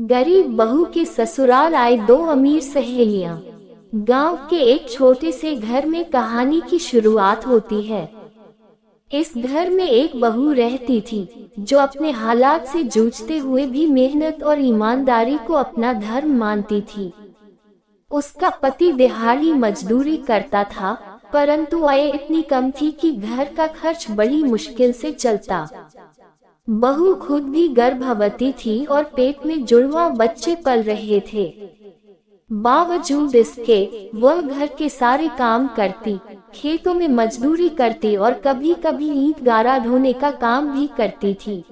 गरीब बहू के ससुराल आई दो अमीर सहेलियां। गांव के एक छोटे से घर में कहानी की शुरुआत होती है। इस घर में एक बहू रहती थी जो अपने हालात से जूझते हुए भी मेहनत और ईमानदारी को अपना धर्म मानती थी। उसका पति दिहाड़ी मजदूरी करता था, परंतु आय इतनी कम थी कि घर का खर्च बड़ी मुश्किल से चलता। बहू खुद भी गर्भवती थी और पेट में जुड़वा बच्चे पल रहे थे। बावजूद इसके वह घर के सारे काम करती, खेतों में मजदूरी करती और कभी कभी ईंट गारा ढोने का काम भी करती थी।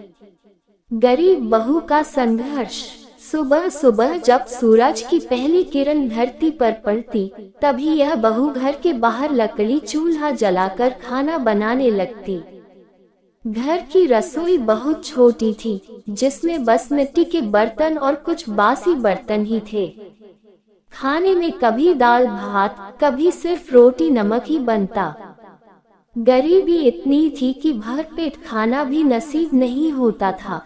गरीब बहू का संघर्ष। सुबह सुबह जब सूरज की पहली किरण धरती पर पड़ती, तभी यह बहू घर के बाहर लकड़ी चूल्हा जलाकर खाना बनाने लगती। घर की रसोई बहुत छोटी थी, जिसमें बस मिट्टी के बर्तन और कुछ बासी बर्तन ही थे। खाने में कभी दाल भात, कभी सिर्फ रोटी नमक ही बनता। गरीबी इतनी थी कि भरपेट खाना भी नसीब नहीं होता था।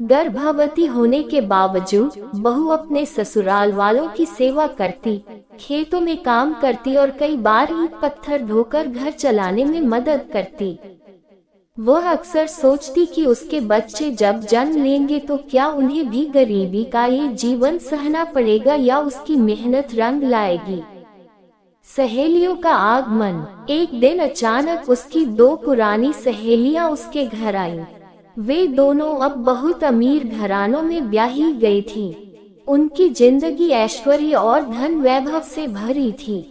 गर्भवती होने के बावजूद बहू अपने ससुराल वालों की सेवा करती, खेतों में काम करती और कई बार ईंट पत्थर ढोकर घर चलाने में मदद करती। वह अक्सर सोचती कि उसके बच्चे जब जन्म लेंगे तो क्या उन्हें भी गरीबी का ये जीवन सहना पड़ेगा या उसकी मेहनत रंग लाएगी। सहेलियों का आगमन। एक दिन अचानक उसकी दो पुरानी सहेलियां उसके घर आईं। वे दोनों अब बहुत अमीर घरानों में ब्याही गई थीं। उनकी जिंदगी ऐश्वर्य और धन वैभव से भरी थी।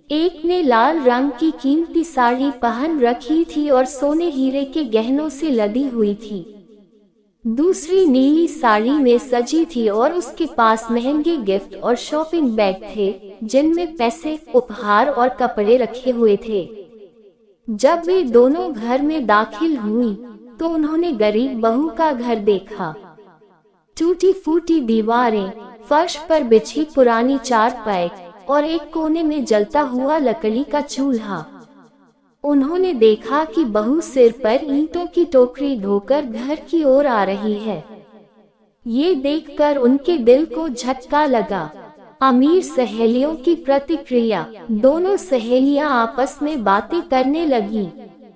एक ने लाल रंग की कीमती साड़ी पहन रखी थी और सोने हीरे के गहनों से लदी हुई थी। दूसरी नीली साड़ी में सजी थी और उसके पास महंगे गिफ्ट और शॉपिंग बैग थे, जिनमें पैसे, उपहार और कपड़े रखे हुए थे। जब वे दोनों घर में दाखिल हुई, तो उन्होंने गरीब बहू का घर देखा। टूटी फूटी दीवारें, फर्श पर बिछी पुरानी चारपाई और एक कोने में जलता हुआ लकड़ी का चूल्हा। उन्होंने देखा कि बहू सिर पर ईंटों की टोकरी ढोकर घर की ओर आ रही है। ये देखकर उनके दिल को झटका लगा। अमीर सहेलियों की प्रतिक्रिया। दोनों सहेलियां आपस में बातें करने लगी।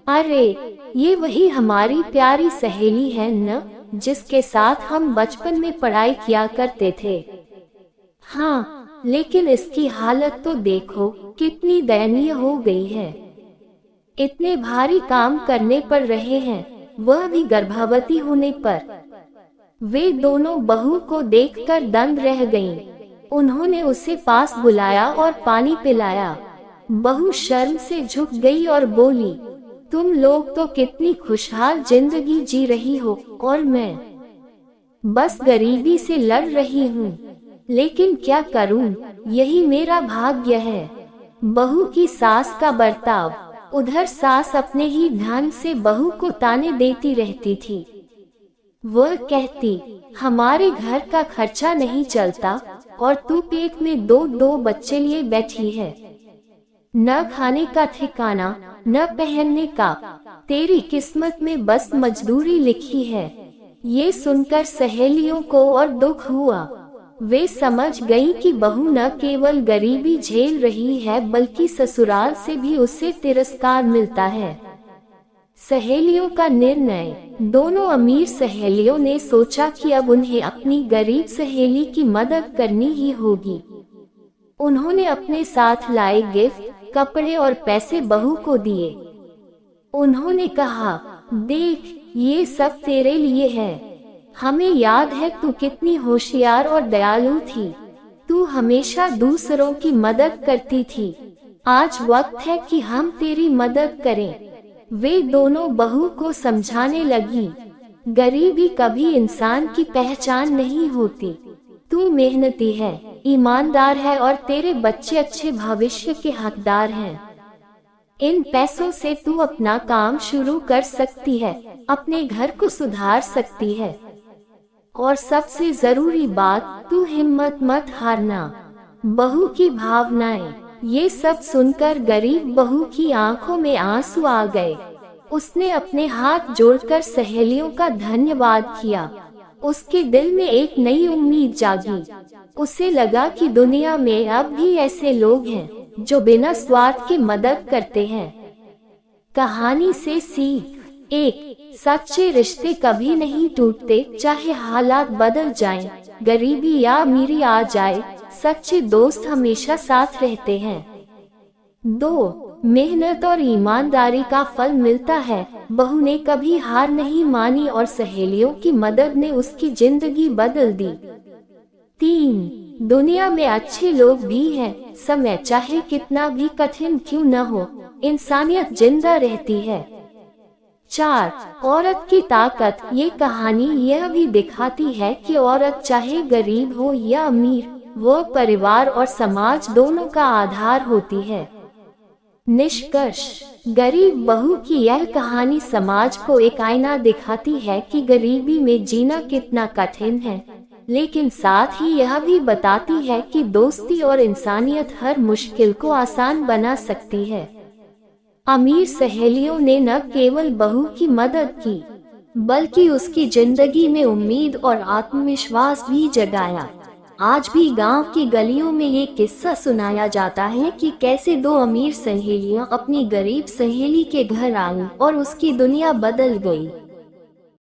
अरे, ये वही हमारी प्यारी सहेली है न, जिसके साथ हम बचपन में पढ़ाई किया करते थे। हाँ, लेकिन इसकी हालत तो देखो, कितनी दयनीय हो गई है। इतने भारी काम करने पड़ रहे हैं, वह भी गर्भवती होने पर। वे दोनों बहू को देखकर दंग रह गईं। उन्होंने उसे पास बुलाया और पानी पिलाया। बहू शर्म से झुक गई और बोली, तुम लोग तो कितनी खुशहाल जिंदगी जी रही हो और मैं बस गरीबी से लड़ रही हूँ। लेकिन क्या करूं, यही मेरा भाग्य है। बहू की सास का बर्ताव। उधर सास अपने ही ढंग से बहू को ताने देती रहती थी। वह कहती, हमारे घर का खर्चा नहीं चलता और तू पेट में दो दो बच्चे लिए बैठी है। न खाने का ठिकाना, न पहनने का। तेरी किस्मत में बस मजदूरी लिखी है। ये सुनकर सहेलियों को और दुख हुआ। वे समझ गईं कि बहू न केवल गरीबी झेल रही है, बल्कि ससुराल से भी उसे तिरस्कार मिलता है। सहेलियों का निर्णय। दोनों अमीर सहेलियों ने सोचा कि अब उन्हें अपनी गरीब सहेली की मदद करनी ही होगी। उन्होंने अपने साथ लाए गिफ्ट, कपड़े और पैसे बहू को दिए। उन्होंने कहा, देख, ये सब तेरे लिए है। हमें याद है तू कितनी होशियार और दयालु थी। तू हमेशा दूसरों की मदद करती थी। आज वक्त है कि हम तेरी मदद करें। वे दोनों बहू को समझाने लगी, गरीबी कभी इंसान की पहचान नहीं होती। तू मेहनती है, ईमानदार है और तेरे बच्चे अच्छे भविष्य के हकदार हैं। इन पैसों से तू अपना काम शुरू कर सकती है, अपने घर को सुधार सकती है। और सबसे जरूरी बात, तू हिम्मत मत हारना। बहू की भावनाएं। ये सब सुनकर गरीब बहू की आंखों में आंसू आ गए। उसने अपने हाथ जोड़कर सहेलियों का धन्यवाद किया। उसके दिल में एक नई उम्मीद जागी। उसे लगा कि दुनिया में अब भी ऐसे लोग हैं जो बिना स्वार्थ के मदद करते हैं। कहानी से सीख। 1. सच्चे रिश्ते कभी नहीं टूटते, चाहे हालात बदल जाएं, गरीबी या अमीरी आ जाए, सच्चे दोस्त हमेशा साथ रहते हैं। 2. मेहनत और ईमानदारी का फल मिलता है। बहू ने कभी हार नहीं मानी और सहेलियों की मदद ने उसकी जिंदगी बदल दी। 3. दुनिया में अच्छे लोग भी हैं, समय चाहे कितना भी कठिन क्यों न हो, इंसानियत जिंदा रहती है। 4. औरत की ताकत। ये कहानी यह भी दिखाती है कि औरत चाहे गरीब हो या अमीर, वो परिवार और समाज दोनों का आधार होती है। निष्कर्ष। गरीब बहू की यह कहानी समाज को एक आईना दिखाती है कि गरीबी में जीना कितना कठिन है, लेकिन साथ ही यह भी बताती है कि दोस्ती और इंसानियत हर मुश्किल को आसान बना सकती है। अमीर सहेलियों ने न केवल बहू की मदद की, बल्कि उसकी जिंदगी में उम्मीद और आत्मविश्वास भी जगाया। आज भी गांव की गलियों में ये किस्सा सुनाया जाता है कि कैसे दो अमीर सहेलियां अपनी गरीब सहेली के घर आईं और उसकी दुनिया बदल गई।